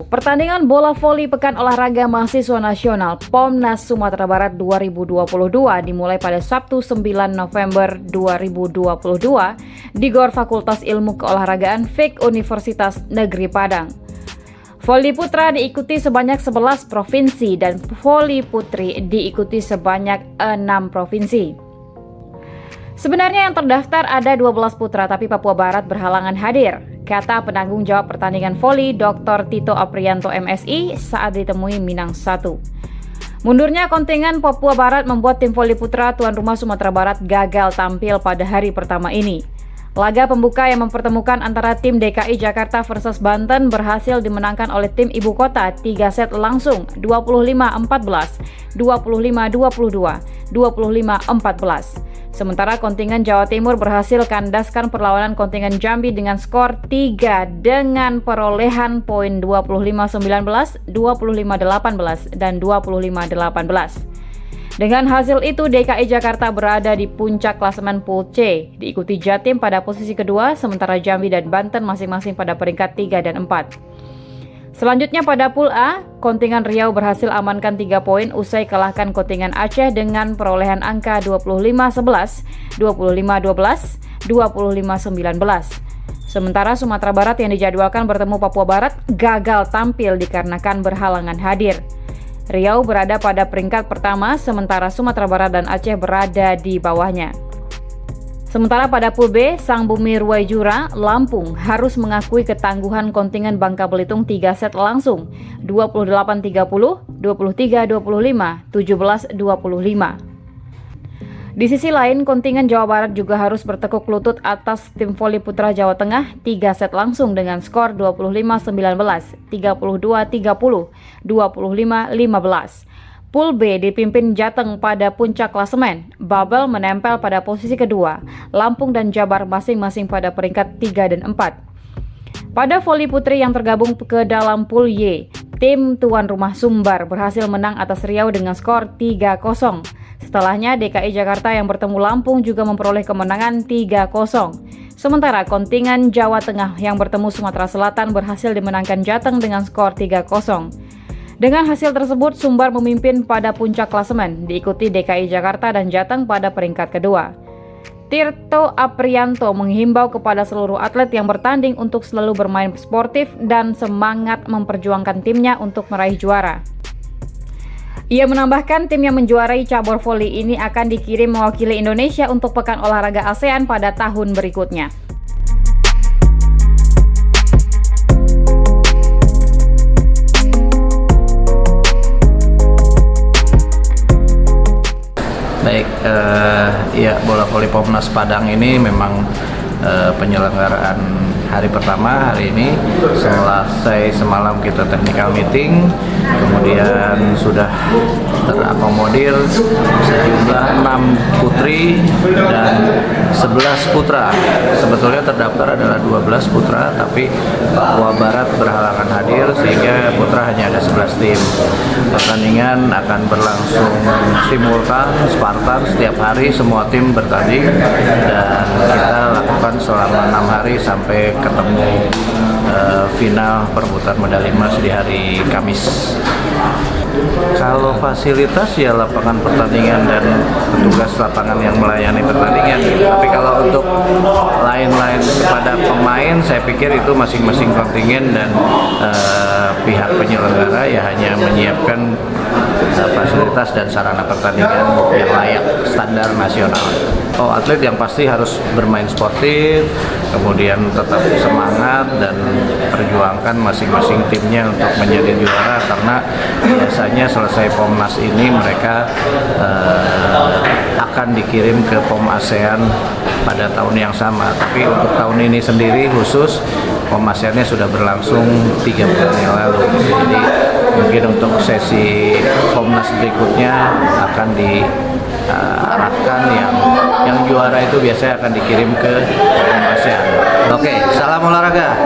Pertandingan bola voli Pekan Olahraga Mahasiswa Nasional POMNAS Sumatera Barat 2022 dimulai pada Sabtu 9 November 2022 di GOR Fakultas Ilmu Keolahragaan FIK Universitas Negeri Padang. Voli putra diikuti sebanyak 11 provinsi dan voli putri diikuti sebanyak 6 provinsi. Sebenarnya yang terdaftar ada 12 putra, tapi Papua Barat berhalangan hadir, kata penanggung jawab pertandingan voli Dr. Tito Aprianto MSI saat ditemui Minang 1. Mundurnya kontingen Papua Barat membuat tim voli putra tuan rumah Sumatera Barat gagal tampil pada hari pertama ini. Laga pembuka yang mempertemukan antara tim DKI Jakarta versus Banten berhasil dimenangkan oleh tim ibu kota 3 set langsung 25-14, 25-22, 25-14. Sementara kontingen Jawa Timur berhasil kandaskan perlawanan kontingen Jambi dengan skor 3 dengan perolehan poin 25-19, 25-18, dan 25-18. Dengan hasil itu, DKI Jakarta berada di puncak klasemen Pool C, diikuti Jatim pada posisi kedua, sementara Jambi dan Banten masing-masing pada peringkat 3 dan 4. Selanjutnya pada Pool A, kontingen Riau berhasil amankan 3 poin usai kalahkan kontingen Aceh dengan perolehan angka 25-11, 25-12, 25-19. Sementara Sumatera Barat yang dijadwalkan bertemu Papua Barat gagal tampil dikarenakan berhalangan hadir. Riau berada pada peringkat pertama, sementara Sumatera Barat dan Aceh berada di bawahnya. Sementara pada Pool B, Sang Bumi Ruwaijura, Lampung harus mengakui ketangguhan kontingen Bangka Belitung 3 set langsung, 28-30, 23-25, 17-25. Di sisi lain, kontingen Jawa Barat juga harus bertekuk lutut atas tim voli putra Jawa Tengah 3 set langsung dengan skor 25-19, 32-30, 25-15. Pool B dipimpin Jateng pada puncak klasemen, Babel menempel pada posisi kedua, Lampung dan Jabar masing-masing pada peringkat 3 dan 4. Pada voli putri yang tergabung ke dalam Pool Y, tim tuan rumah Sumbar berhasil menang atas Riau dengan skor 3-0. Setelahnya, DKI Jakarta yang bertemu Lampung juga memperoleh kemenangan 3-0. Sementara kontingen Jawa Tengah yang bertemu Sumatera Selatan berhasil dimenangkan Jateng dengan skor 3-0. Dengan hasil tersebut, Sumbar memimpin pada puncak klasemen, diikuti DKI Jakarta dan Jateng pada peringkat kedua. Tirto Aprianto menghimbau kepada seluruh atlet yang bertanding untuk selalu bermain sportif dan semangat memperjuangkan timnya untuk meraih juara. Ia menambahkan tim yang menjuarai cabur voli ini akan dikirim mewakili Indonesia untuk Pekan Olahraga ASEAN pada tahun berikutnya. Baik, ya bola voli POMNAS Padang ini memang penyelenggaraan hari pertama hari ini. Selesai semalam kita technical meeting, kemudian sudah terakomodir sejumlah 6 putri dan 11 putra. Sebetulnya terdaftar adalah 12 putra, tapi Papua Barat berhalangan hadir sehingga putra hanya ada 11 tim. Pertandingan akan berlangsung simultan, Spartan, setiap hari semua tim bertanding dan kita lakukan selama 6 hari sampai ketemu final perebutan medali emas di hari Kamis. Kalau fasilitas ya lapangan pertandingan dan petugas lapangan yang melayani pertandingan. Tapi kalau untuk lain-lain kepada pemain, saya pikir itu masing-masing kontingen dan pihak penyelenggara ya hanya menyiapkan fasilitas dan sarana pertandingan yang layak standar nasional. Oh, atlet yang pasti harus bermain sportif, kemudian tetap semangat dan perjuangkan masing-masing timnya untuk menjadi juara, karena biasanya selesai POMNAS ini mereka akan dikirim ke POM ASEAN pada tahun yang sama. Tapi untuk tahun ini sendiri khusus POM ASEAN-nya sudah berlangsung 3 bulan yang lalu. Jadi mungkin untuk sesi POMNAS berikutnya akan diarahkan yang juara itu biasanya akan dikirim ke POM ASEAN. Oke, salam olahraga.